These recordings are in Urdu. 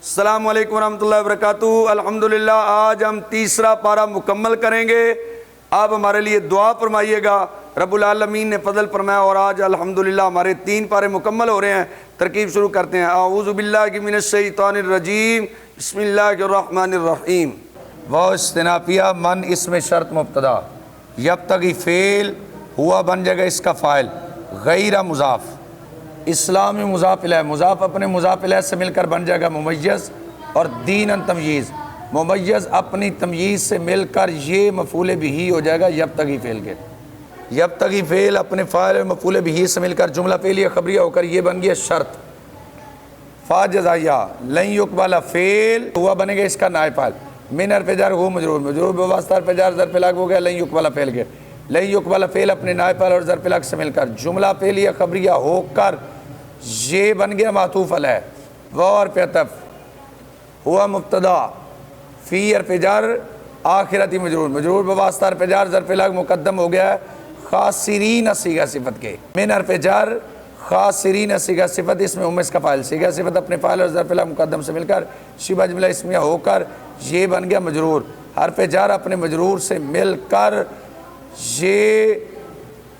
السلام علیکم ورحمۃ اللہ وبرکاتہ۔ الحمدللہ آج ہم تیسرا پارہ مکمل کریں گے۔ آپ ہمارے لیے دعا فرمائیے گا۔ رب العالمین نے فضل فرمایا اور آج الحمدللہ ہمارے 3 پارے مکمل ہو رہے ہیں۔ ترکیب شروع کرتے ہیں۔ اعوذ باللہ من الشیطان الرجیم، بسم اللہ الرحمن الرحیم۔ وہ استنافیہ من اس میں شرط مبتدا، یبتغی فعل ہوا بن جائے گا اس کا فاعل، غیر مضاف، اسلام میں مضاف الیہ، مضاف اپنے مضاف الیہ سے مل کر بن جائے گا ممیز، اور دیناً تمییز، ممیز اپنی تمییز سے مل کر یہ مفعول بہ ہو جائے گا یبتغی فعل کے۔ یبتغی فعل اپنے فاعل اور مفعول بہ سے مل کر جملہ فعلیہ خبریہ ہو کر یہ بن گیا شرط۔ فا جزائیہ لن یقبل فعل ہوا بنے گا اس کا نائب فاعل، من حرف جر ہو مجرور، مجرور بواسطہ حرف جر ظرف لاغ ہو گیا لن یقبل فعل کے۔ لن یقبل فعل اپنے نائب فاعل اور ظرف لاغ سے مل کر جملہ فعلیہ خبریہ ہو کر یہ بن گیا معطوف علیہ۔ وہ حرف عطف ہوا مبتدا، فی حرف جر آخرتی مجرور، مجرور بواسطہ حرف جر ظرف لاغ مقدم ہو گیا ہے خاسرین صیغہ صفت کے۔ من حرف جر خاسرین صیغہ صفت اس میں اس کا فاعل، صیغہ صفت اپنے فاعل اور ظرف لاغ مقدم سے مل کر شبہ جملہ اسمیہ ہو کر یہ بن گیا مجرور، حرف جر اپنے مجرور سے مل کر یہ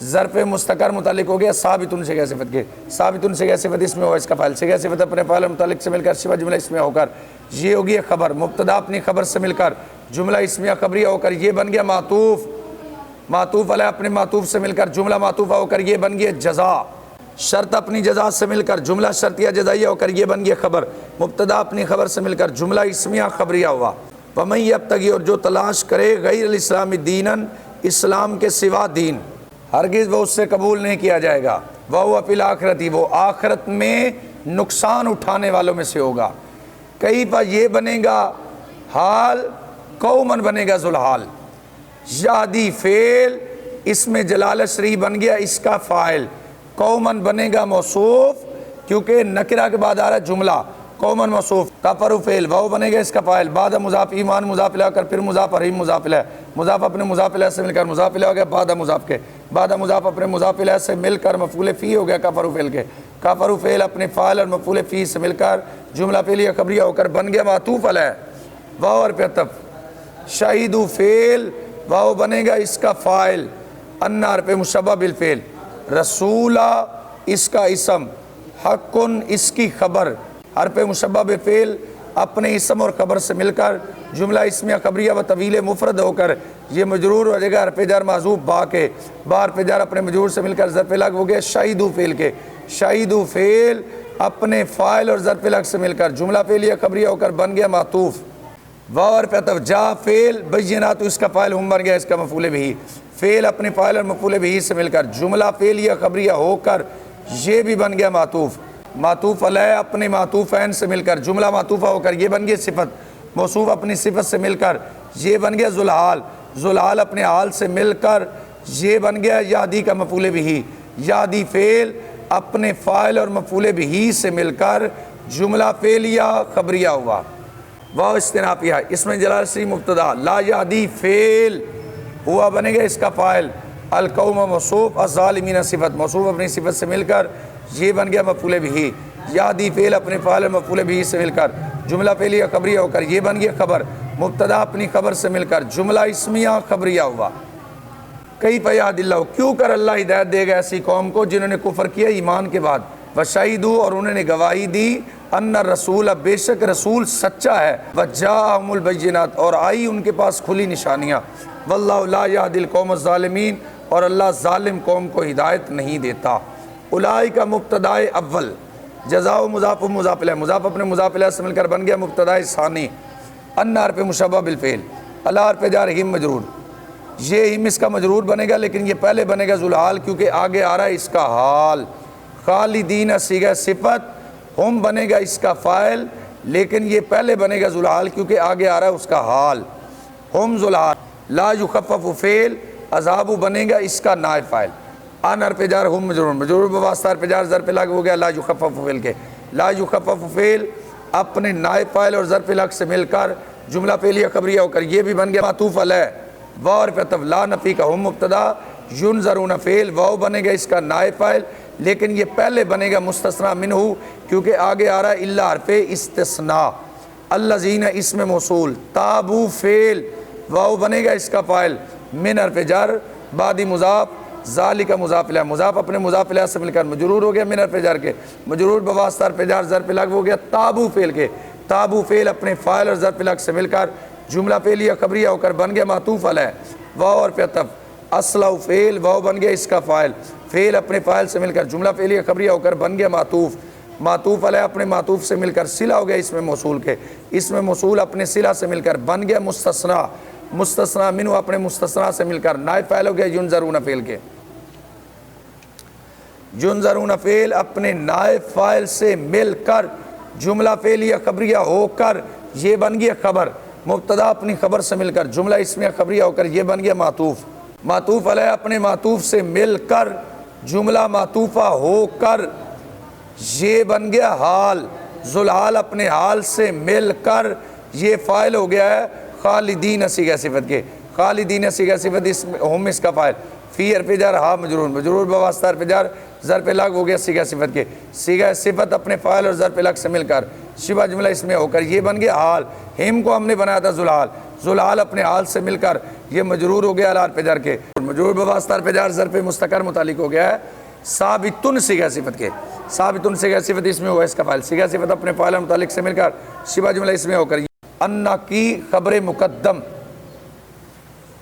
ظرف مستقر متعلق ہو گیا ثابتن صیغہ صفت کے۔ ثابتن صیغہ صفت اس میں ہو اس کا فاعل، صیغہ صفت اپنے فاعل اور متعلق سے مل کر شبہ جملہ اسمیہ ہو کر یہ ہوگی خبر، مبتدا اپنی خبر سے مل کر جملہ اسمیہ خبریہ ہو کر یہ بن گیا معطوف، معطوف علیہ اپنے معطوف سے مل کر جملہ معطوفہ ہو کر یہ بن گیا جزا، شرط اپنی جزا سے مل کر جملہ شرطیہ جزائیہ ہو کر یہ بن گیا خبر، مبتدا اپنی خبر سے مل کر جملہ اسمیہ خبریہ ہوا۔ ومن یبتغی اور جو تلاش کرے غیر الاسلام دیناً اسلام کے سوا دین، ہرگز وہ اس سے قبول نہیں کیا جائے گا۔ وہو فی الآخرۃ وہ آخرت میں نقصان اٹھانے والوں میں سے ہوگا۔ کیف یہ بنے گا حال، قومن بنے گا ذوالحال، یادی فعل اس میں جلالہ شریف بن گیا اس کا فاعل، قومن بنے گا موصوف کیونکہ نکرہ کے بعد آ رہا ہے جملہ، قومن موصوف، کفر فعل، وہ بنے گا اس کا فاعل، بعد مضاف ایمان مضاف الیہ کر پھر مضاف رحیم مضاف الیہ، مضاف اپنے مضاف الیہ سے مل کر مضاف الیہ ہو گیا بعد مضاف کے، بعد مضاف اپنے مضاف الیہ سے مل کر مفعول فی ہو گیا کفر فعل کے، کفر فعل اپنے فاعل اور مفعول فی سے مل کر جملہ فعلیہ خبریہ ہو کر بن گیا معطوف علیہ۔ واو حرف عطف شہید فعل، واو بنے گا اس کا فاعل، ان حرف مشبہ بالفعل، رسولہ اس کا اسم، حقن اس کی خبر، حرف مشبہ بالفعل اپنے اسم اور خبر سے مل کر جملہ اسمیہ خبریہ و طویل مفرد ہو کر یہ مجرور ہو جائے گا حرف جر معذوف با کے، با حرف جر اپنے مجرور سے مل کر ظرف لاغ ہو گیا شہید فعل کے، شہید فعل اپنے فاعل اور ظرف لاغ سے مل کر جملہ فعلیہ خبریہ ہو کر بن گیا معطوف۔ واو حرف عطف جا فعل بینات اس کا فاعل ہم بن گیا اس کا مفعول بہ، فعل اپنے فاعل اور مفعول بہ سے مل کر جملہ فعلیہ خبریہ ہو کر یہ بھی بن گیا معطوف، معطوف علیہ اپنے معطوفین سے مل کر جملہ معطوفہ ہو کر یہ بن گیا صفت، موصوف اپنی صفت سے مل کر یہ بن گیا ذوالحال، ذوالحال اپنے حال سے مل کر یہ بن گیا یادی کا مفعول بہ، یادی فعل اپنے فاعل اور مفعول بہ سے مل کر جملہ فعلیہ خبریہ ہوا۔ واو استنافیہ اس میں جلالہ شریف مبتدا، لا یادی فعل ہوا بنے گا اس کا فاعل، القوم موصوف، الظالمین صفت، موصوف اپنی صفت سے مل کر یہ بن گیا مفعول بہ، یادی فعل اپنے فاعل مفعول بہ سے مل کر جملہ فعلیہ خبریہ ہو کر یہ بن گیا خبر، مبتدا اپنی خبر سے مل کر جملہ اسمیہ خبریہ ہوا۔ کیف یہدی اللہ کیوں کر اللہ ہدایت دے گا ایسی قوم کو جنہوں نے کفر کیا ایمان کے بعد، وشہدوا اور انہوں نے گواہی دی، ان الرسول بے شک رسول سچا ہے، وجاءہم البینات اور آئی ان کے پاس کھلی نشانیاں، واللہ لا یہدی القوم الظالمین اور اللہ ظالم قوم کو ہدایت نہیں دیتا۔ اولئک مبتدا اول، جزاء مضاف مضاف الیہ، مضاف اپنے مضاف الیہ سے مل کر بن گیا مبتدا ثانی، ان حرف مشبہ بالفعل، اللہ حرف جر ہم مجرور، یہ ہم اس کا مجرور بنے گا لیکن یہ پہلے بنے گا ذوالحال کیونکہ آگے آ رہا ہے اس کا حال، خالدین صیغہ صفت، ہم بنے گا اس کا فاعل لیکن یہ پہلے بنے گا ذوالحال کیونکہ آگے آ رہا ہے اس کا حال، ہم ذوالحال، لا یخفف فعل عذاب بنے گا اس کا نائب فاعل، ان حرف جر ہم مجرور، مجرور بواسطہ حرف جر ظرف لاغ ہو گیا لا یخفف فعل کے، لا یخفف فعل اپنے نائب فاعل اور ظرف لاغ سے مل کر جملہ فعلیہ خبریہ ہو کر یہ بھی بن گیا معطوف علیہ۔ واو حرف عطف لا نفی کا ہم مبتدا، ینظرون فعل، واو بنے گا اس کا نائب فاعل لیکن یہ پہلے بنے گا مستثنی منہ کیونکہ آگے آ رہا ہے الا حرف استثناء، الذین اسم موصول، تابو فعل، واو بنے گا اس کا فاعل، من حرف جر، بعدی مضاف، ذالک مضاف الیہ، مضاف اپنے مضاف الیہ سے مل کر مجرور ہو گیا من حرف جر کے، مجرور بواسطہ حرف جر ظرف لغو ہو گیا تابو فعل کے، تابو فعل اپنے فاعل اور ظرف لغو سے مل کر جملہ فعلیہ خبریہ ہو کر بن گیا معطوف علیہ، واو اور پہ عطف، اصلح فعل، واو بن گیا اس کا فاعل، فعل اپنے فاعل سے مل کر جملہ فعلیہ خبریہ ہو کر بن گیا معطوف، معطوف علیہ اپنے معطوف سے مل کر صلہ ہو گیا اسم موصول کے، اسم موصول اپنے صلہ سے مل کر بن گیا مستثنیٰ، مستثنیٰ منہ اپنے مستثنیٰ سے مل کر نائب فاعل ہو گیا ینظرون فعل کے، ینظرون فعل اپنے نائب فاعل سے مل کر جملہ فعلیہ خبریہ ہو کر یہ بن گیا خبر، مبتدا اپنی خبر سے مل کر جملہ اسمیہ خبریہ ہو کر یہ بن گیا معطوف، معطوف علیہ اپنے معطوف سے مل کر جملہ معطوفہ ہو کر یہ بن گیا حال، ذوالحال اپنے حال سے مل کر یہ فاعل ہو گیا ہے خالدین صیغہ صفت کے، خالدین صیغہ صفت ہم اس کا فاعل، فی حرف جر ہا مجرور، مجرور بواسطہ حرف جر ظرف لغو ہو گیا صیغہ صفت کے، صیغہ صفت اپنے فاعل اور ظرف لغو سے مل کر شبہ جملہ اس میں ہو کر یہ بن گیا حال، ہم کو ہم نے بنایا تھا ذوالحال، ذوالحال اپنے حال سے مل کر یہ مجرور ہو گیا حرف جر کے، مجرور بواسطہ حرف جر ظرف مستقر متعلق ہو گیا ہے ثابتن صیغہ صفت کے، ثابتن صیغہ صفت اس میں ہوا اس کا فاعل، صیغہ صفت اپنے فاعل اور متعلق سے مل کر شبہ جملہ اس میں ہو کر انا کی خبر مقدم،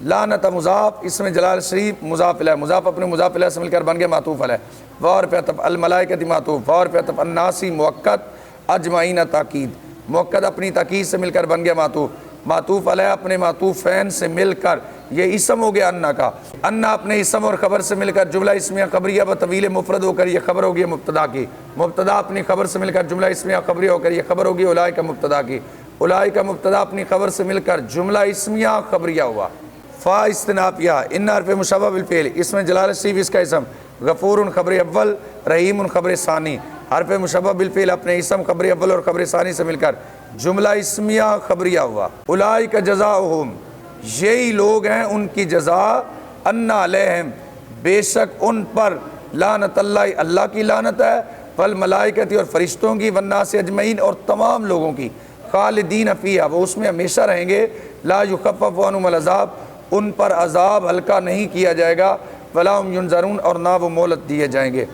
لعنت مضاف اس میں جلال شریف مضاف الیہ، مضاف اپنے مضاف الیہ سے مل کر بن گیا معطوف علیہ، واو پہ عطف الملائکۃ معطوف، واو پہ عطف الناسی موقت اجمعین تاکید، موقت اپنی تاکید سے مل کر بن گیا معطوف، معطوف علیہ اپنے معطوفین سے مل کر یہ اسم ہو گیا انا کا، انا اپنے اسم اور خبر سے مل کر جملہ اسمیہ خبریہ و طویل مفرد ہو کر یہ خبر ہو گئی مبتدا کی، مبتدا اپنی خبر سے مل کر جملہ اسمیہ خبریہ ہو کر یہ خبر ہوگی اولئک مبتدا کی، اولئک مبتدا اپنی خبر سے مل کر جملہ اسمیہ خبریہ ہوا، فا استنافیہ ان حرف مشبہ بالفعل اس میں جلال شریف اس کا اسم، غفور خبر اول، رحیم خبر ثانی، حرف مشبہ بالفعل اپنے اسم خبر اول اور خبر ثانی سے مل کر جملہ اسمیہ خبریہ ہوا، اولئک جزاؤہم یہی لوگ ہیں ان کی جزا، ان علیہم بے شک ان پر لعنت اللہ اللہ کی لعنت ہے، والملائکۃ اور فرشتوں کی، والناس اجمعین اور تمام لوگوں کی، خالدین فیہا وہ اس میں ہمیشہ رہیں گے، لا یخفف عنہم العذاب ان پر عذاب ہلکا نہیں کیا جائے گا، ولا هم ینظرون اور نہ وہ مہلت دیے جائیں گے،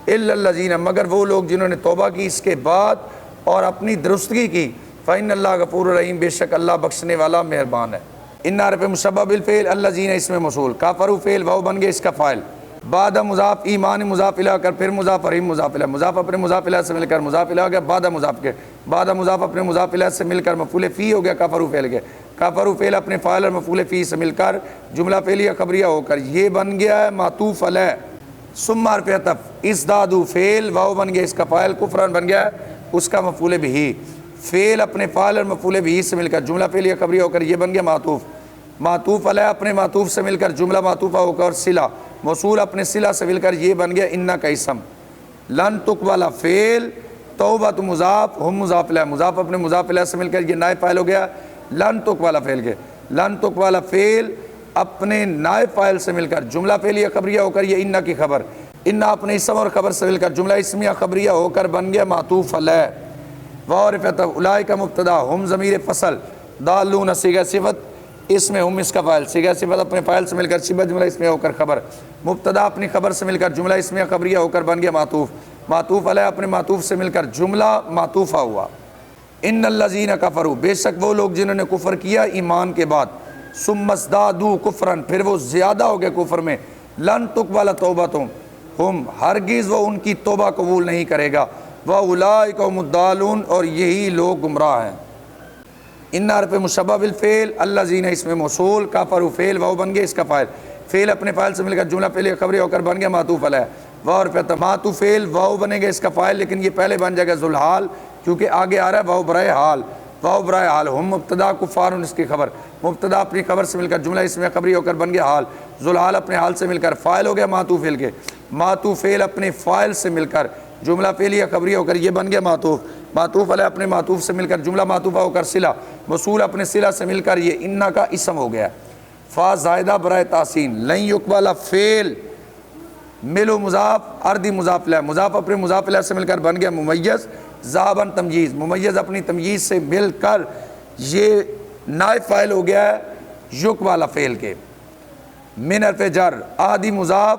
الا الذین مگر وہ لوگ جنہوں نے توبہ کی اس کے بعد اور اپنی درستگی کی، فإن اللہ غفور رحیم بے شک اللہ بخشنے والا مہربان ہے، ان حرف مشبہ بالفعل الذین اس میں موصول، کافروا فعل واو بن گئے اس کا فاعل، بعد مضاف ایمان مضاف الیہ کر پھر مضاف رحیم مضاف الیہ، مضاف اپنے مضاف الیہ سے مل کر مضاف الیہ ہو گیا بعد مضاف کے، بعد مضاف اپنے مضاف الیہ سے مل کر مفعول فی ہو گیا کافروا فعل کے، کافروا فعل اپنے فاعل اور مفعول فی سے مل کر جملہ فعلیہ خبریہ ہو کر یہ بن گیا ہے معطوف علیہ، ثم حرف عطف ازدادوا فعل واو بن گیا اس کا فاعل، کفران بن گیا اس کا مفعول بہ، فعل اپنے فاعل اور مفعول بہ سے مل کر جملہ فعلیہ خبریہ ہو کر یہ بن گیا معطوف، معطوف علیہ اپنے معطوف سے مل کر جملہ معطوفہ ہو کر صلہ، موصول اپنے صلہ سے مل کر یہ بن گیا انا کا اسم، لن تقبل فعل، توبۃ مضاف ہم مضاف الیہ، مضاف اپنے مضاف الیہ سے مل کر یہ نائب فاعل ہو گیا لن تقبل فعل کے، لن تقبل فعل اپنے نائب فاعل سے مل کر جملہ فعلیہ خبریہ ہو کر یہ انا کی خبر، انا اپنے اسم اور خبر سے مل کر جملہ اسمیہ خبریہ ہو کر بن گیا معطوف علیہ، واو رفعت اولئک مبتدا ہم ضمیر فصل، دالون صیغہ صفت اس میں ہم اس کا فاعل، صیغہ صفت اپنے فاعل سے مل کر شبہ جملہ اسمیہ ہو کر خبر، مبتدا اپنی خبر سے مل کر جملہ اسمیہ خبریہ ہو کر بن گیا معطوف، معطوف علیہ اپنے معطوف سے مل کر جملہ معطوفہ ہوا، ان الذین کفروا بے شک وہ لوگ جنہوں نے کفر کیا ایمان کے بعد، ثم ازدادوا کفرا پھر وہ زیادہ ہو گئے کفر میں، لن تقبل توبتہم ہم ہرگز وہ ان کی توبہ قبول نہیں کرے گا، واولئک هم الضالون اور یہی لوگ گمراہ ہیں، ان حرف مشبہ بالفعل الذین اس میں موصول، کافروا فعل واو بن گیا اس کا فاعل، فعل اپنے فاعل سے مل کر جملہ فعلیہ خبریہ ہو کر بن گیا معطوف علیہ، واو پہ معطوف فعل واو بنے گا اس کا فاعل لیکن یہ پہلے بن جائے گا ذوالحال کیونکہ آگے آ رہا ہے واو برائے حال، واو برائے حال ہم مبتدا کفار اس کی خبر، مبتدا اپنی خبر سے مل کر جملہ اس میں خبری ہو کر بن گیا حال، ذوالحال اپنے حال سے مل کر فاعل ہو گیا معطوف فعل کے، معطوف فعل اپنے فاعل سے مل کر جملہ فعلیہ خبری ہو کر یہ بن گیا معطوف، معطوف علیہ اپنے معطوف سے مل کر جملہ معطوفہ ہو کر صلہ، موصول اپنے صلہ سے مل کر یہ انا کا اسم ہو گیا، فا زائدہ برائے تحسین، لن یقبل فعل ملو مضاف اردی مضاف الیہ، مضاف اپنے مضاف الیہ سے مل کر بن گیا ممیز، ذہباً تمییز، ممیز اپنی تمییز سے مل کر، یہ نائب فاعل ہو گیا ہے یک والا فعل کے، من حرف جر، آدی مضاف،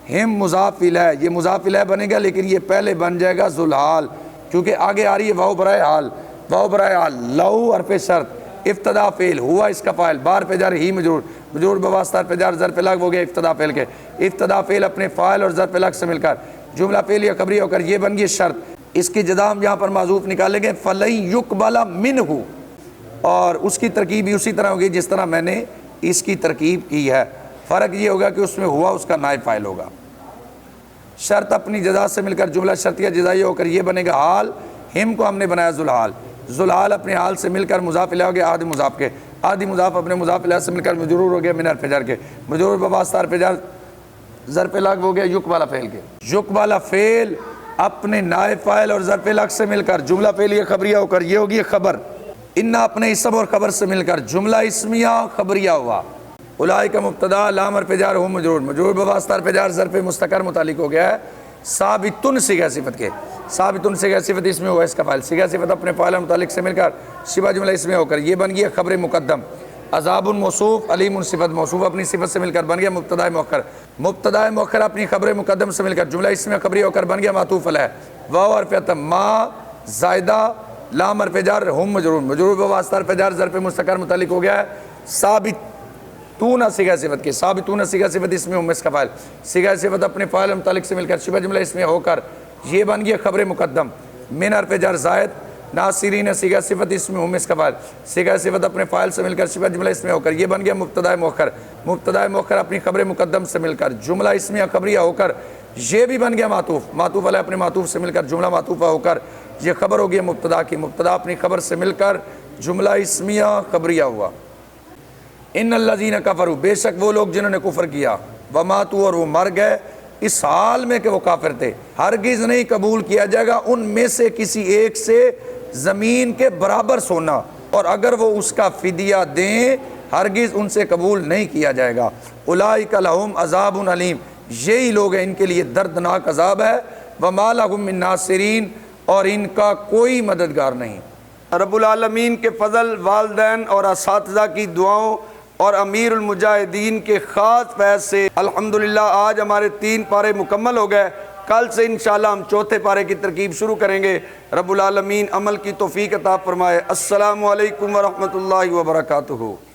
ہم مضاف الیہ، یہ مضاف الیہ بنے گا لیکن یہ پہلے بن جائے گا ذوالحال، کیونکہ آگے آ رہی ہے واو برائے حال، واو برائے حال، لہو حرف شرط، ابتدا فعل، ہوا اس کا فاعل، بار پہ جر ہی مجرور، مجرور بواسطہ حرف جر، ظرف لغو ہو گیا ابتدا فعل کے، ابتدا فعل اپنے فاعل اور ظرف لغو سے مل کر جملہ فعل یا خبری ہو کر یہ بن گئی شرط، اس کی جزا ہم یہاں پر معذوف نکالیں گے فَلَن يُقْبَلَ مِنْهُ، اور اس کی ترکیب بھی اسی طرح ہوگی جس طرح میں نے اس کی ترکیب کی ہے، فرق یہ ہوگا کہ اس میں ہوا اس کا نائب فاعل ہوگا، شرط اپنی جزا سے مل کر جملہ شرطیہ جزائیہ ہو کر یہ بنے گا حال، ہم کو ہم نے بنایا ذوالحال، ذوالحال اپنے حال سے مل کر مضاف الیہ ہو گیا آدی مضاف کے، آدی مضاف اپنے مضاف الیہ سے مل کر مجرور ہو گیا من حرف جر کے، مجرور بواسطہ حرف جر ظرف لغو ہو گیا یک والا فعل کے، یک والا فعل اپنے نائب فاعل اور ظرف لغو سے مل کر جملہ فعلیہ خبریہ ہو کر یہ ہوگی خبر، انا اپنے اسم اور خبر سے مل کر جملہ اسمیہ خبریہ ہوا، اولئک مبتدا لام حرف جر ہم مجرور، مجرور بواسطہ حرف جر ظرف مستقر متعلق ہو گیا ہے ثابتن صیغہ صفت کے، ثابتن صیغہ صفت اس میں ہوا اس کا فاعل، صیغہ صفت اپنے فاعل متعلق سے مل کر شبہ جملہ اسمیہ ہو کر یہ بن گیا خبر مقدم، عذاب موصوف، علیم صفت موصوف اپنی صفت سے مل کر بن گیا مبتدا مؤخر، مبتدا مؤخر اپنی خبر مقدم سے مل کر جملہ اسمیہ خبری ہو کر بن گیا معطوف علیہ، واو حرف عطف، ما زائدہ لام حرف جر ہم مجرور، مجرور بواسطہ حرف جر ظرف مستقر متعلق ہو گیا ہے ثابتون صیغہ صفت کے، ثابتون صیغہ صفت اس میں ہم اس کا فاعل، صیغہ صفت اپنے فاعل متعلق سے مل کر شبہ جملہ اسمیہ ہو کر یہ بن گیا خبر مقدم، من حرف جر زائد، ناصرین صیغہ صفت اس میں ہم اس کا فاعل، صیغہ صفت اپنے فاعل سے مل کر شبہ جملہ اسمیہ ہو کر یہ بن گیا مبتدا مؤخر، مبتدا مؤخر اپنی خبر مقدم سے مل کر جملہ اسمیہ خبریہ ہو کر یہ بھی بن گیا معطوف، معطوف علیہ اپنے معطوف سے مل کر جملہ معطوفہ ہو کر یہ خبر ہو گیا مبتدا کی، مبتدا اپنی خبر سے مل کر جملہ اسمیہ خبریہ ہوا، ان الذین کفروا، بے شک وہ لوگ جنہوں نے کفر کیا، وماتوا اور وہ مر گئے اس حال میں کہ وہ کافر تھے، ہرگز نہیں قبول کیا جائے گا ان میں سے کسی ایک سے زمین کے برابر سونا، اور اگر وہ اس کا فدیہ دیں ہرگز ان سے قبول نہیں کیا جائے گا، اولئک لہم عذاب علیم، یہی لوگ ہیں ان کے لیے دردناک عذاب ہے، وما لہم من ناصرین، اور ان کا کوئی مددگار نہیں۔ رب العالمین کے فضل، والدین اور اساتذہ کی دعاؤں اور امیر المجاہدین کے خاص فیض سے الحمدللہ آج ہمارے 3 پارے مکمل ہو گئے، کل سے انشاءاللہ ہم 4تھے پارے کی ترکیب شروع کریں گے، رب العالمین عمل کی توفیق عطا فرمائے۔ السلام علیکم ورحمۃ اللہ وبرکاتہ۔